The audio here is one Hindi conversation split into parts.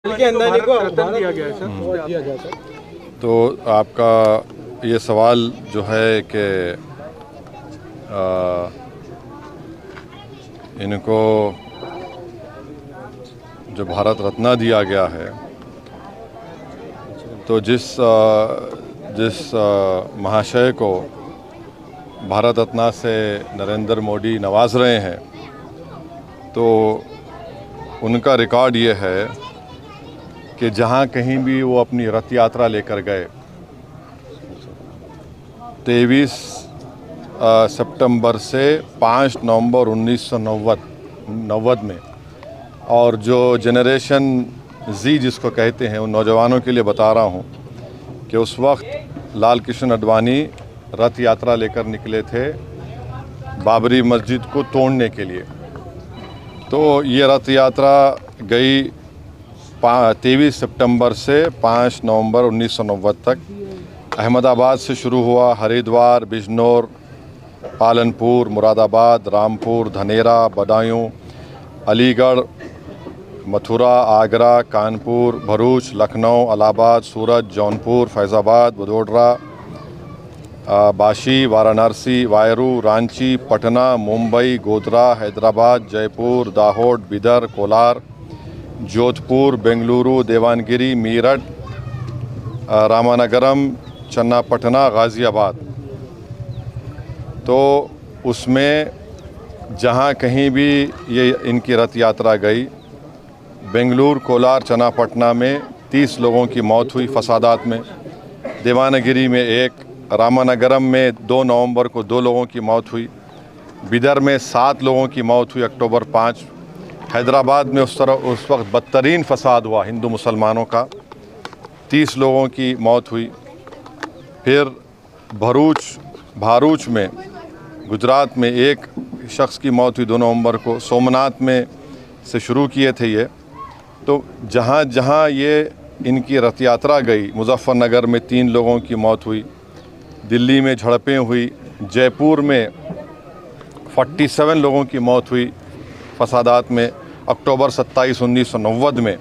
दिया गया है सर। तो आपका ये सवाल जो है कि इनको जो भारत रत्न दिया गया है, तो जिस महाशय को भारत रत्न से नरेंद्र मोदी नवाज रहे हैं, तो उनका रिकॉर्ड ये है कि जहाँ कहीं भी वो अपनी रथ यात्रा लेकर गए 23 सितंबर से 5 नवंबर 1990 में, और जो जनरेशन जी जिसको कहते हैं उन नौजवानों के लिए बता रहा हूँ कि उस वक्त लाल कृष्ण आडवाणी रथ यात्रा लेकर निकले थे बाबरी मस्जिद को तोड़ने के लिए। तो ये रथ यात्रा गई 23 सितंबर से 5 नवंबर 1990 तक। अहमदाबाद से शुरू हुआ, हरिद्वार, बिजनौर, पालनपुर, मुरादाबाद, रामपुर, धनेरा, बदायूं, अलीगढ़, मथुरा, आगरा, कानपुर, भरूच, लखनऊ, इलाहाबाद, सूरत, जौनपुर, फैज़ाबाद, वडोदरा, बाशी, वाराणसी, वायरू, रांची, पटना, मुंबई, गोधरा, हैदराबाद, जयपुर, दाहोद, बिदर, कोलार, जोधपुर, बेंगलुरु, देवानगिरी, मीरठ, रामानगरम, चन्नापटना, गाज़ियाबाद। तो उसमें जहाँ कहीं भी ये इनकी रथ यात्रा गई, बेंगलुरु, कोलार, चन्नापटना में 30 लोगों की मौत हुई फसादात में, देवानगिरी में 1, रामानगरम में 2 नवंबर को 2 लोगों की मौत हुई, बिदर में 7 लोगों की मौत हुई अक्टूबर 5, हैदराबाद में उस वक्त बदतरीन फसाद हुआ हिंदू मुसलमानों का, 30 लोगों की मौत हुई। फिर भारूच में गुजरात में 1 शख्स की मौत हुई 2 नवंबर को। सोमनाथ में से शुरू किए थे ये। तो जहाँ जहाँ ये इनकी रथ यात्रा गई, मुजफ्फरनगर में 3 लोगों की मौत हुई, दिल्ली में झड़पें हुई, जयपुर में 47 लोगों की मौत हुई फसादात में अक्टूबर 27, 1990 में,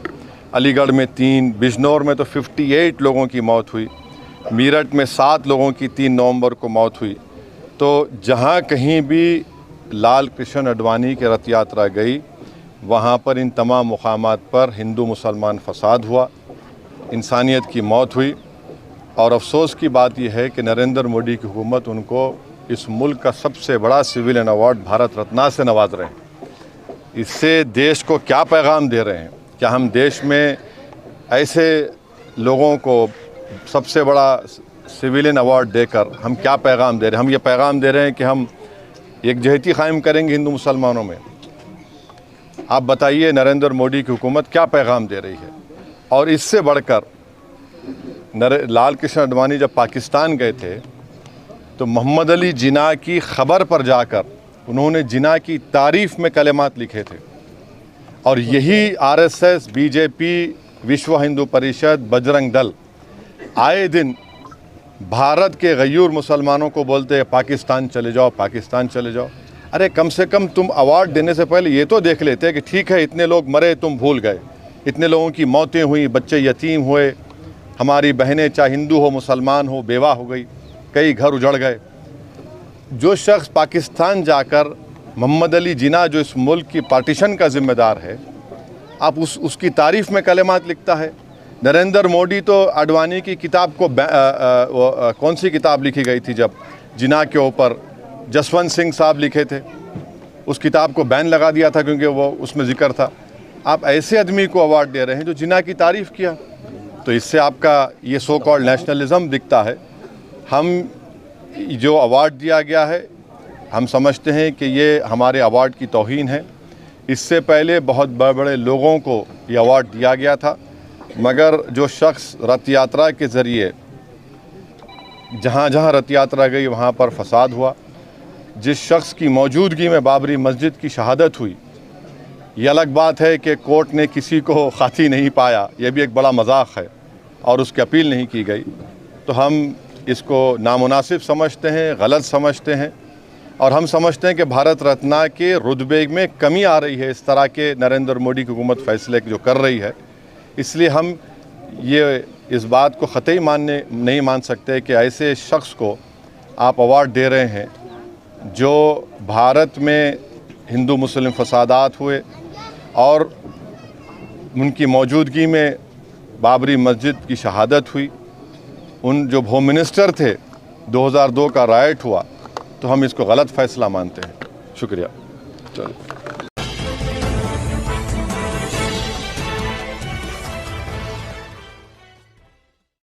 अलीगढ़ में 3, बिजनौर में तो 58 लोगों की मौत हुई, मीरठ में 7 लोगों की 3 नवंबर को मौत हुई। तो जहाँ कहीं भी लाल कृष्ण आडवाणी की रथ यात्रा गई, वहाँ पर इन तमाम मुकामात पर हिंदू मुसलमान फसाद हुआ, इंसानियत की मौत हुई। और अफसोस की बात यह है कि नरेंद्र मोदी की हुकूमत उनको इस मुल्क का सबसे बड़ा सिविलियन अवार्ड भारत रत्न से नवाज रहे हैं। इससे देश को क्या पैगाम दे रहे हैं? क्या हम देश में ऐसे लोगों को सबसे बड़ा सिविलियन अवार्ड देकर हम क्या पैगाम दे रहे हैं? हम ये पैगाम दे रहे हैं कि हम एकजहती कायम करेंगे हिंदू मुसलमानों में। आप बताइए नरेंद्र मोदी की हुकूमत क्या पैगाम दे रही है? और इससे बढ़कर लाल कृष्ण आडवाणी जब पाकिस्तान गए थे तो मोहम्मद अली जिन्ना की ख़बर पर जाकर उन्होंने जिन्ना की तारीफ़ में कलेमात लिखे थे। और यही आरएसएस, बीजेपी, विश्व हिंदू परिषद, बजरंग दल आए दिन भारत के गयूर मुसलमानों को बोलते हैं पाकिस्तान चले जाओ, पाकिस्तान चले जाओ। अरे कम से कम तुम अवार्ड देने से पहले ये तो देख लेते कि ठीक है इतने लोग मरे, तुम भूल गए, इतने लोगों की मौतें हुई, बच्चे यतीम हुए, हमारी बहनें चाहे हिंदू हो मुसलमान हो बेवा हो गई, कई घर उजड़ गए। जो शख्स पाकिस्तान जाकर मोहम्मद अली जिन्ना जो इस मुल्क की पार्टीशन का ज़िम्मेदार है, आप उसकी तारीफ़ में कलेमात लिखता है। नरेंद्र मोदी तो आडवाणी की किताब को कौन सी किताब लिखी गई थी जब जिन्ना के ऊपर जसवंत सिंह साहब लिखे थे, उस किताब को बैन लगा दिया था क्योंकि वो उसमें ज़िक्र था। आप ऐसे आदमी को अवार्ड दे रहे हैं जो जिन्ना की तारीफ़ किया, तो इससे आपका ये सो कॉल्ड नेशनलिज़म दिखता है। हम जो अवार्ड दिया गया है हम समझते हैं कि ये हमारे अवार्ड की तौहीन है। इससे पहले बहुत बड़े बड़े लोगों को ये अवार्ड दिया गया था, मगर जो शख्स रथ यात्रा के ज़रिए जहाँ जहाँ रथ यात्रा गई वहाँ पर फसाद हुआ, जिस शख्स की मौजूदगी में बाबरी मस्जिद की शहादत हुई, ये अलग बात है कि कोर्ट ने किसी को खाती नहीं पाया, यह भी एक बड़ा मजाक है और उसकी अपील नहीं की गई। तो हम इसको नामुनासिब समझते हैं, गलत समझते हैं, और हम समझते हैं कि भारत रत्न के रुतबे में कमी आ रही है इस तरह के नरेंद्र मोदी की हुकूमत फ़ैसले जो कर रही है। इसलिए हम ये इस बात को ख़तई नहीं मान सकते कि ऐसे शख्स को आप अवार्ड दे रहे हैं जो भारत में हिंदू मुस्लिम फसादात हुए और उनकी मौजूदगी में बाबरी मस्जिद की शहादत हुई, उन जो होम मिनिस्टर थे 2002 का राइट हुआ, तो हम इसको गलत फ़ैसला मानते हैं। शुक्रिया। चलो।